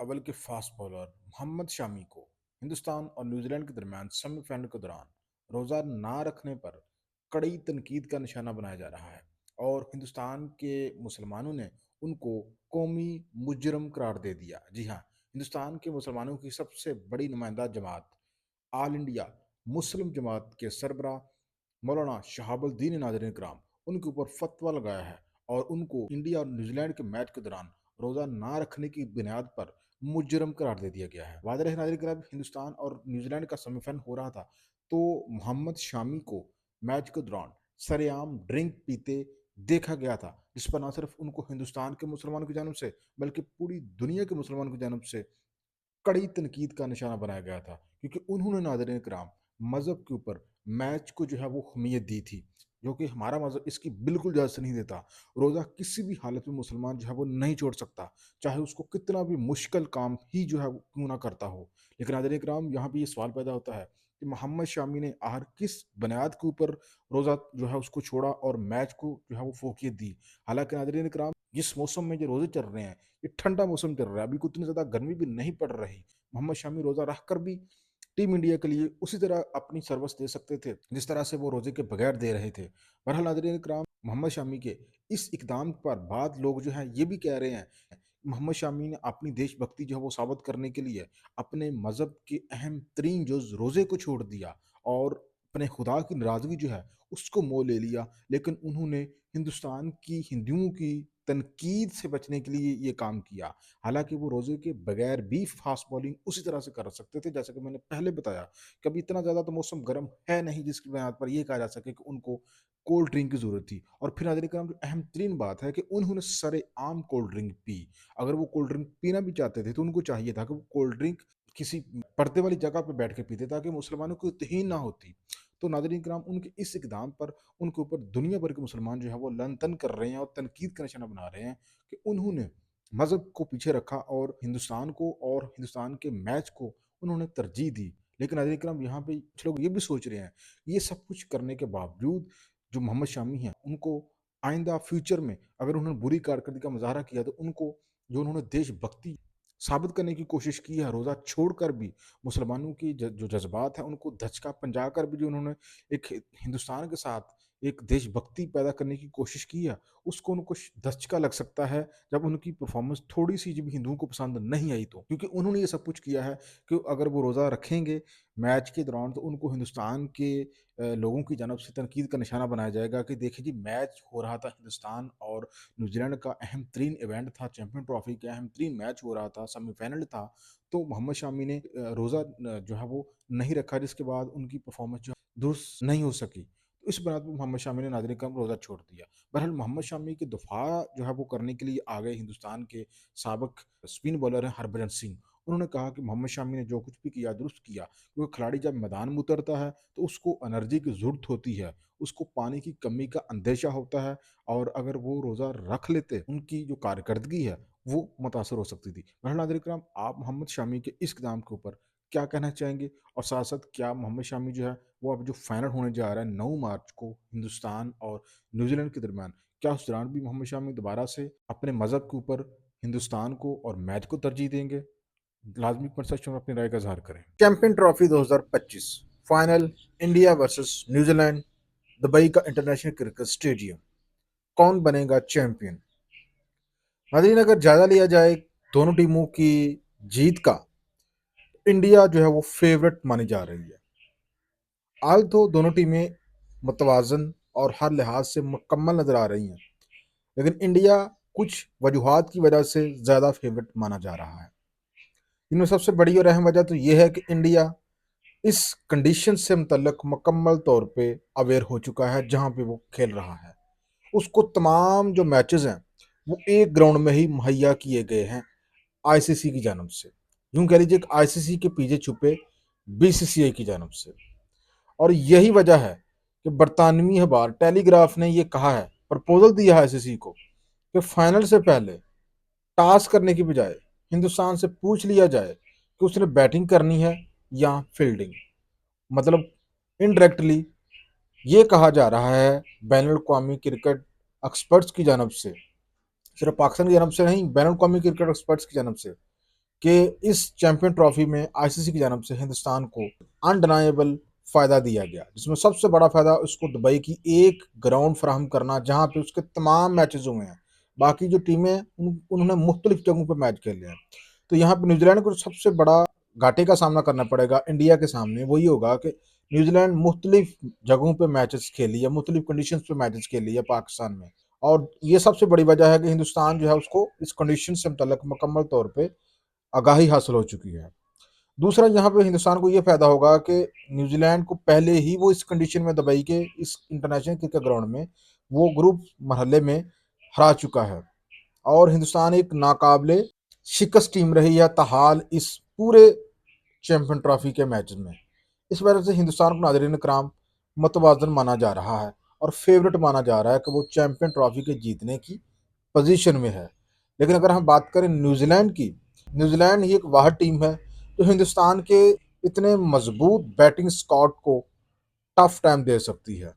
اول کے fast bowler Mohammed Shami کو ہندوستان اور نیوزی لینڈ کے درمیان سیمی فائنل کے دوران روزہ نہ رکھنے پر کڑی تنقید کا نشانہ بنایا جا رہا ہے اور ہندوستان کے مسلمانوں نے ان کو قومی مجرم قرار دے دیا۔ جی ہاں، ہندوستان کے مسلمانوں کی سب سے بڑی نمائندہ جماعت آل انڈیا مسلم جماعت کے سربراہ مولانا شہاب الدین ناظرین کرام ان کے اوپر فتویٰ لگایا ہے اور ان کو انڈیا اور نیوزی لینڈ کے میچ کے دوران روزہ نہ رکھنے کی بنیاد پر مجرم قرار دے دیا گیا ہے۔ واضح رہے ناظرین کرام، ہندوستان اور نیوزی لینڈ کا سیمی فائنل ہو رہا تھا تو محمد شامی کو میچ کے دوران سر عام ڈرنک پیتے دیکھا گیا تھا، جس پر نہ صرف ان کو ہندوستان کے مسلمانوں کی جانب سے بلکہ پوری دنیا کے مسلمانوں کی جانب سے کڑی تنقید کا نشانہ بنایا گیا تھا، کیونکہ انہوں نے ناظرین کرام مذہب کے اوپر میچ کو جو ہے وہ اہمیت دی تھی، جو کہ ہمارا مذہب اس کی بالکل اجازت نہیں دیتا۔ روزہ کسی بھی حالت میں مسلمان جو ہے وہ نہیں چھوڑ سکتا، چاہے اس کو کتنا بھی مشکل کام ہی جو ہے وہ کیوں نہ کرتا ہو۔ لیکن ناظرین کرام، یہاں پہ یہ سوال پیدا ہوتا ہے کہ محمد شامی نے آخر کس بنیاد کے اوپر روزہ جو ہے اس کو چھوڑا اور میچ کو جو ہے وہ فوقیت دی؟ حالانکہ ناظرین کرام، جس موسم میں جو روزے چل رہے ہیں، یہ ٹھنڈا موسم چل رہا ہے، ابھی کو اتنی زیادہ گرمی بھی نہیں پڑ رہی، محمد شامی روزہ رکھ کر بھی ٹیم انڈیا کے لیے اسی طرح اپنی سروس دے سکتے تھے جس طرح سے وہ روزے کے بغیر دے رہے تھے۔ بہرحال ناظرین کرام، محمد شامی کے اس اقدام پر بعض لوگ جو ہیں یہ بھی کہہ رہے ہیں محمد شامی نے اپنی دیش بھکتی جو ہے وہ ثابت کرنے کے لیے اپنے مذہب کے اہم ترین جز روزے کو چھوڑ دیا اور اپنے خدا کی ناراضگی جو ہے اس کو مول لے لیا، لیکن انہوں نے ہندوستان کی ہندوؤں کی تنقید سے بچنے کے لیے یہ کام کیا۔ حالانکہ وہ روزے کے بغیر بھی فاسٹ بالنگ اسی طرح سے کر سکتے تھے، جیسا کہ میں نے پہلے بتایا کہ ابھی اتنا زیادہ تو موسم گرم ہے نہیں جس کی بنیاد پر یہ کہا جا سکے کہ ان کو کولڈ ڈرنک کی ضرورت تھی۔ اور پھر ناظرین کرام، جو اہم ترین بات ہے کہ انہوں نے سر عام کولڈ ڈرنک پی۔ اگر وہ کولڈ ڈرنک پینا بھی چاہتے تھے تو ان کو چاہیے تھا کہ وہ کولڈ ڈرنک کسی پردے والی جگہ پہ بیٹھ کے پیتے تاکہ مسلمانوں کو توہین نہ ہوتی۔ تو ناظرین کرام، ان کے اس اقدام پر ان کے اوپر دنیا بھر کے مسلمان جو ہے وہ لعن طعن کر رہے ہیں اور تنقید کا نشانہ بنا رہے ہیں کہ انہوں نے مذہب کو پیچھے رکھا اور ہندوستان کو اور ہندوستان کے میچ کو انہوں نے ترجیح دی۔ لیکن ناظرین کرام، یہاں پہ کچھ لوگ یہ بھی سوچ رہے ہیں یہ سب کچھ کرنے کے باوجود جو محمد شامی ہیں ان کو آئندہ فیوچر میں اگر انہوں نے بری کارکردگی کا مظاہرہ کیا تو ان کو جو انہوں نے دیش بھکتی ثابت کرنے کی کوشش کی ہے، روزہ چھوڑ کر بھی مسلمانوں کی جو جذبات ہیں ان کو دھچکا پہنچا کر بھی جو انہوں نے ایک ہندوستان کے ساتھ ایک دیش بھکتی پیدا کرنے کی کوشش کی ہے، اس کو ان کو دھچکا لگ سکتا ہے جب ان کی پرفارمنس تھوڑی سی جب ہندوؤں کو پسند نہیں آئی تو، کیونکہ انہوں نے یہ سب کچھ کیا ہے کہ اگر وہ روزہ رکھیں گے میچ کے دوران تو ان کو ہندوستان کے لوگوں کی جانب سے تنقید کا نشانہ بنایا جائے گا کہ دیکھیں جی، میچ ہو رہا تھا ہندوستان اور نیوزی لینڈ کا اہم ترین ایونٹ تھا، چیمپئن ٹرافی کا اہم ترین میچ ہو رہا تھا، سیمی فائنل تھا، تو محمد شامی نے روزہ جو ہے وہ نہیں رکھا، جس کے بعد ان کی پرفارمنس جو ہے درست نہیں ہو سکی، تو اس بنا پر محمد شامی نے ناظرین کرام روزہ چھوڑ دیا۔ بہرحال محمد شامی کے دفاع جو ہے وہ کرنے کے لیے آگئے ہندوستان کے سابق اسپن بالر ہیں ہربھجن سنگھ۔ انہوں نے کہا کہ محمد شامی نے جو کچھ بھی کیا درست کیا، کیونکہ کھلاڑی جب میدان میں اترتا ہے تو اس کو انرجی کی ضرورت ہوتی ہے، اس کو پانی کی کمی کا اندیشہ ہوتا ہے، اور اگر وہ روزہ رکھ لیتے ان کی جو کارکردگی ہے وہ متاثر ہو سکتی تھی۔ بہرحال ناظرین کرام، آپ محمد شامی کے اس اقدام کے اوپر کیا کہنا چاہیں گے؟ اور ساتھ ساتھ کیا محمد شامی جو ہے وہ اب جو فائنل ہونے جا رہا ہے 9 مارچ کو ہندوستان اور نیوزی لینڈ کے درمیان، کیا اس دوران بھی محمد شامی دوبارہ سے اپنے مذہب کے اوپر ہندوستان کو اور میچ کو ترجیح دیں گے؟ لازمی کمنٹ سیکشن میں اپنی رائے کا اظہار کریں۔ Champion trophy 2025 final India versus New Zealand کا انٹرنیشنل کرکٹ اسٹیڈیم، کون بنے گا چیمپئن؟ ناظرین، اگر جائزہ لیا جائے دونوں ٹیموں کی جیت کا، انڈیا جو ہے وہ فیورٹ مانی جا رہی ہے۔ آج تو دونوں ٹیمیں متوازن اور ہر لحاظ سے مکمل نظر آ رہی ہیں، لیکن انڈیا کچھ وجوہات کی وجہ سے زیادہ فیورٹ مانا جا رہا ہے۔ ان میں سب سے بڑی اور اہم وجہ تو یہ ہے کہ انڈیا اس کنڈیشن سے متعلق مکمل طور پہ اویئر ہو چکا ہے جہاں پہ وہ کھیل رہا ہے۔ اس کو تمام جو میچز ہیں وہ ایک گراؤنڈ میں ہی مہیا کیے گئے ہیں آئی سی سی کی جانب سے، یوں کہہ لیجیے کہ آئی سی سی کے پیچھے چھپے بی سی سی آئی کی جانب سے۔ اور یہی وجہ ہے کہ برطانوی اخبار ٹیلی گراف نے یہ کہا ہے، پرپوزل دیا ہے آئی سی سی کو، کہ فائنل سے پہلے ٹاس کرنے کی بجائے ہندوستان سے پوچھ لیا جائے کہ اس نے بیٹنگ کرنی ہے یا فیلڈنگ۔ مطلب انڈائریکٹلی یہ کہا جا رہا ہے بین الاقوامی کرکٹ ایکسپرٹس کی جانب سے صرف پاکستان کی جانب سے نہیں، بین الاقوامی کرکٹ ایکسپرٹس کی جانب سے، کہ اس چیمپئن ٹرافی میں آئی سی سی کی جانب سے ہندوستان کو انڈنائیبل فائدہ دیا گیا، جس میں سب سے بڑا فائدہ اس کو دبئی کی ایک گراؤنڈ فراہم کرنا جہاں پہ اس کے تمام میچز ہوئے ہیں۔ باقی جو ٹیمیں انہوں نے مختلف جگہوں پہ میچ کھیلے ہیں، تو یہاں پہ نیوزی لینڈ کو سب سے بڑا گھاٹے کا سامنا کرنا پڑے گا انڈیا کے سامنے، وہی ہوگا کہ نیوزی لینڈ مختلف جگہوں پہ میچز کھیلی ہے، مختلف کنڈیشنز پہ میچز کھیلی ہے پاکستان میں، اور یہ سب سے بڑی وجہ ہے کہ ہندوستان جو ہے اس کو اس کنڈیشن سے متعلق مکمل طور پہ آگاہی حاصل ہو چکی ہے۔ دوسرا یہاں پہ ہندوستان کو یہ فائدہ ہوگا کہ نیوزی لینڈ کو پہلے ہی وہ اس کنڈیشن میں دبئی کے اس انٹرنیشنل کرکٹ گراؤنڈ میں وہ گروپ مرحلے میں ہرا چکا ہے، اور ہندوستان ایک ناقابل شکست ٹیم رہی ہے تاحال اس پورے چیمپئن ٹرافی کے میچز میں۔ اس وجہ سے ہندوستان کو ناظرین کرام متوازن مانا جا رہا ہے اور فیورٹ مانا جا رہا ہے کہ وہ چیمپئن ٹرافی کے جیتنے کی پوزیشن میں ہے۔ لیکن اگر ہم بات کریں نیوزی لینڈ کی، نیوزی لینڈ ہی ایک واحد ٹیم ہے جو ہندوستان کے اتنے مضبوط بیٹنگ اسکواڈ کو ٹف ٹائم دے سکتی ہے۔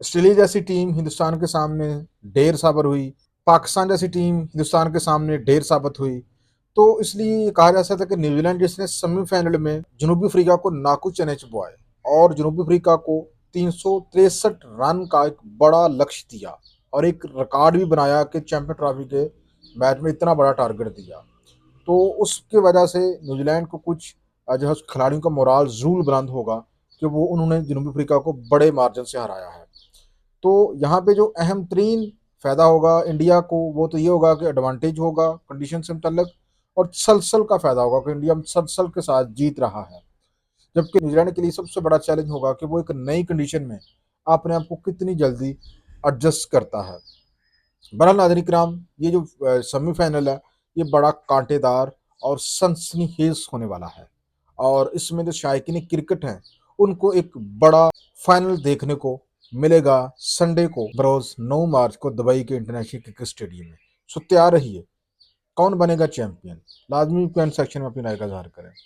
آسٹریلیا جیسی ٹیم ہندوستان کے سامنے ڈھیر صابر ہوئی، پاکستان جیسی ٹیم ہندوستان کے سامنے ڈھیر ثابت ہوئی، تو اس لیے یہ کہا جا سکتا ہے کہ نیوزی لینڈ جس نے سیمی فائنل میں جنوبی افریقہ کو ناکو چنے چبوائے اور جنوبی افریقہ کو 363 رن کا ایک بڑا لکش دیا اور ایک ریکارڈ بھی بنایا کہ چیمپئن ٹرافی کے میچ میں اتنا بڑا ٹارگٹ دیا، تو اس کی وجہ سے نیوزی لینڈ کو کچھ جو ہے کھلاڑیوں کا مورال ضرور بلند ہوگا کہ وہ انہوں نے جنوبی افریقہ کو بڑے مارجن سے ہرایا ہے۔ تو یہاں پہ جو اہم ترین فائدہ ہوگا انڈیا کو وہ تو یہ ہوگا کہ ایڈوانٹیج ہوگا کنڈیشن سے متعلق، اور تسلسل کا فائدہ ہوگا کہ انڈیا مسلسل کے ساتھ جیت رہا ہے، جبکہ نیوزی لینڈ کے لیے سب سے بڑا چیلنج ہوگا کہ وہ ایک نئی کنڈیشن میں اپنے آپ کو کتنی جلدی ایڈجسٹ کرتا ہے۔ بہرحال ناظرین کرام، یہ جو سیمی فائنل ہے یہ بڑا کانٹے دار اور سنسنی خیز ہونے والا ہے، اور اس میں جو شائقین کرکٹ ہیں ان کو ایک بڑا فائنل دیکھنے کو ملے گا سنڈے کو بروز 9 مارچ کو دبئی کے انٹرنیشنل کرکٹ اسٹیڈیم میں۔ سو تیار رہیے، کون بنے گا چیمپئن؟ لازمی کمنٹ سیکشن میں اپنی رائے کا اظہار کریں۔